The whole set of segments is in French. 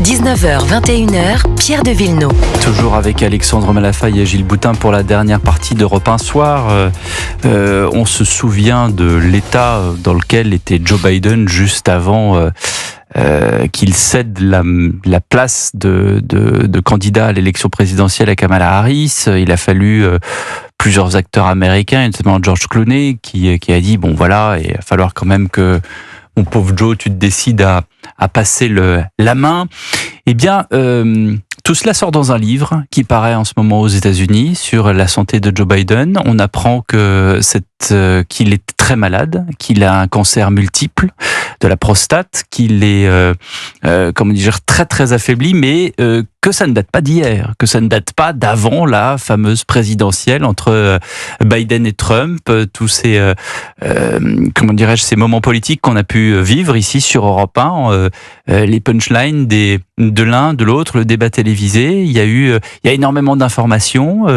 19h-21h, Pierre de Villeneuve. Toujours avec Alexandre Malafaye et Gilles Boutin pour la dernière partie d'Europe 1 Soir. On se souvient de l'état dans lequel était Joe Biden juste avant qu'il cède la place de candidat à l'élection présidentielle à Kamala Harris. Il a fallu plusieurs acteurs américains, notamment George Clooney, qui a dit, bon voilà, il va falloir quand même que mon pauvre Joe, tu te décides à passer la main. Eh bien, tout cela sort dans un livre qui paraît en ce moment aux États-Unis sur la santé de Joe Biden. On apprend qu'il est très malade, qu'il a un cancer multiple de la prostate, qu'il est, très très affaibli, mais que ça ne date pas d'hier, que ça ne date pas d'avant la fameuse présidentielle entre Biden et Trump, tous ces ces moments politiques qu'on a pu vivre ici sur Europe 1, les punchlines de l'un, de l'autre, le débat télévisé. Il y a énormément d'informations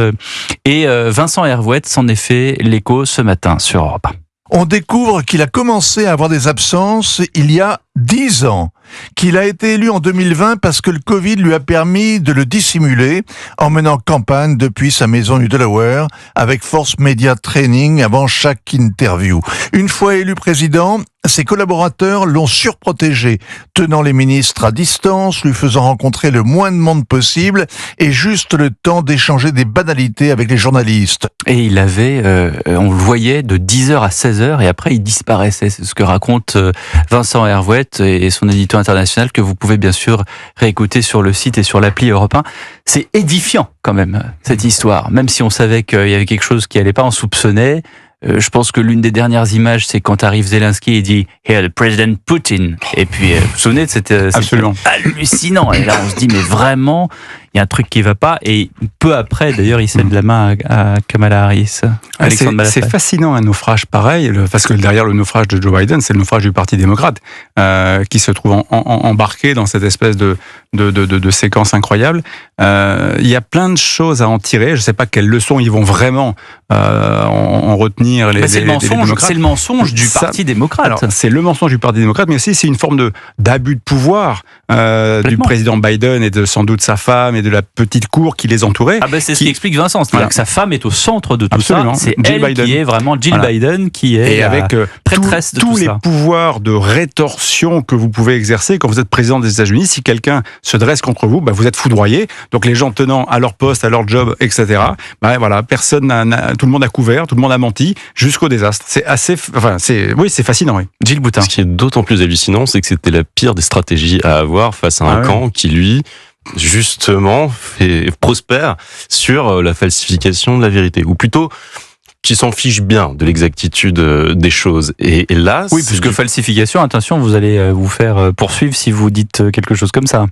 et Vincent Hervouet s'en est fait l'écho ce matin sur Europe 1. On découvre qu'il a commencé à avoir des absences il y a 10 ans, qu'il a été élu en 2020 parce que le Covid lui a permis de le dissimuler en menant campagne depuis sa maison du Delaware avec Force Media Training avant chaque interview. Une fois élu président, ses collaborateurs l'ont surprotégé, tenant les ministres à distance, lui faisant rencontrer le moins de monde possible et juste le temps d'échanger des banalités avec les journalistes. Et il avait, on le voyait de 10h à 16h et après il disparaissait. C'est ce que raconte Vincent Hervouet et son éditeur international que vous pouvez bien sûr réécouter sur le site et sur l'appli Europe 1. C'est édifiant quand même, cette histoire. Même si on savait qu'il y avait quelque chose qui allait pas, on soupçonnait. Je pense que l'une des dernières images, c'est quand arrive Zelensky et dit « Here, the President Putin ». Et puis, vous vous souvenez de cette... Absolument. Hallucinant. Et là, on se dit, mais vraiment, il y a un truc qui va pas. Et peu après, d'ailleurs, il cède la main à Kamala Harris. C'est fascinant un naufrage pareil, parce que derrière le naufrage de Joe Biden, c'est le naufrage du Parti démocrate, qui se trouve embarqué dans cette espèce de séquence incroyable. Il y a plein de choses à en tirer. Je ne sais pas quelles leçons ils vont vraiment en retenir c'est le mensonge du Parti démocrate. Alors, c'est le mensonge du Parti démocrate, mais aussi c'est une forme d'abus de pouvoir du président Biden et sans doute sa femme et de la petite cour qui les entourait. C'est ce qui explique Vincent, c'est-à-dire que sa femme est au centre de tout ça. C'est Jill elle Biden. qui est vraiment Jill Biden qui est et avec prêtresse de tous tout les ça. pouvoirs de rétorsion que vous pouvez exercer quand vous êtes président des États-Unis. Si quelqu'un se dresse contre vous, vous êtes foudroyé. Donc les gens tenant à leur poste, à leur job, etc. Tout le monde a couvert, tout le monde a menti jusqu'au désastre. C'est fascinant. Oui. Gilles Boutin. Ce qui est d'autant plus hallucinant, c'est que c'était la pire des stratégies à avoir face à un camp qui, lui, justement, prospère sur la falsification de la vérité. Ou plutôt, qui s'en fiche bien de l'exactitude des choses. Et là, oui, puisque falsification, attention, vous allez vous faire poursuivre si vous dites quelque chose comme ça.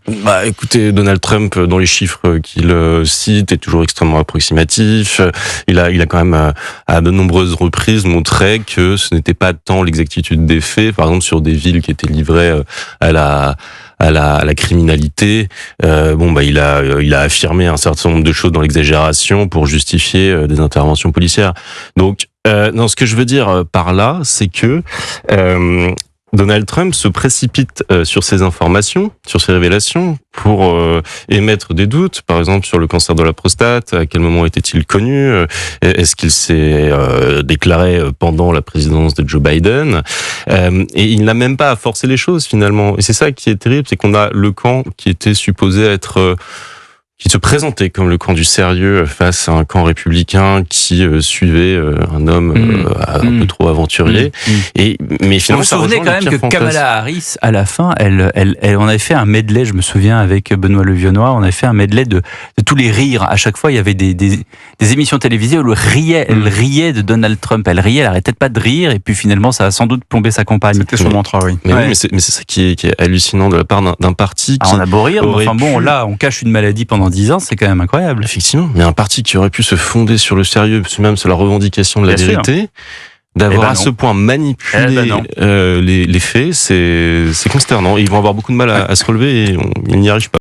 Écoutez, Donald Trump, dans les chiffres qu'il cite, est toujours extrêmement approximatif. Il a quand même, à de nombreuses reprises, montré que ce n'était pas tant l'exactitude des faits, par exemple sur des villes qui étaient livrées à la criminalité. Il a affirmé un certain nombre de choses dans l'exagération pour justifier des interventions policières. Donc, ce que je veux dire par là, c'est que Donald Trump se précipite sur ces informations, sur ces révélations, pour émettre des doutes, par exemple sur le cancer de la prostate. À quel moment était-il connu? Est-ce qu'il s'est déclaré pendant la présidence de Joe Biden? Et il n'a même pas à forcer les choses finalement. Et c'est ça qui est terrible, c'est qu'on a le camp qui était supposé être qui se présentait comme le camp du sérieux face à un camp républicain qui suivait un homme un peu trop aventurier. Mais finalement, vous vous souvenez quand même que Kamala Harris, à la fin, on avait fait un medley, je me souviens, avec Benoît Le Vionnois, on avait fait un medley de tous les rires. À chaque fois, il y avait des émissions télévisées où elle riait de Donald Trump. Elle riait, elle arrêtait pas de rire, et puis finalement, ça a sans doute plombé sa campagne. C'était son mantra, oui. Mais c'est ça qui est hallucinant de la part d'un parti qui... on a beau rire, mais enfin bon, là, on cache une maladie pendant 10 ans, c'est quand même incroyable. Effectivement, mais un parti qui aurait pu se fonder sur le sérieux, même sur la revendication de la vérité, d'avoir à ce point manipulé les faits, c'est consternant. Ils vont avoir beaucoup de mal à se relever et ils n'y arrivent pas.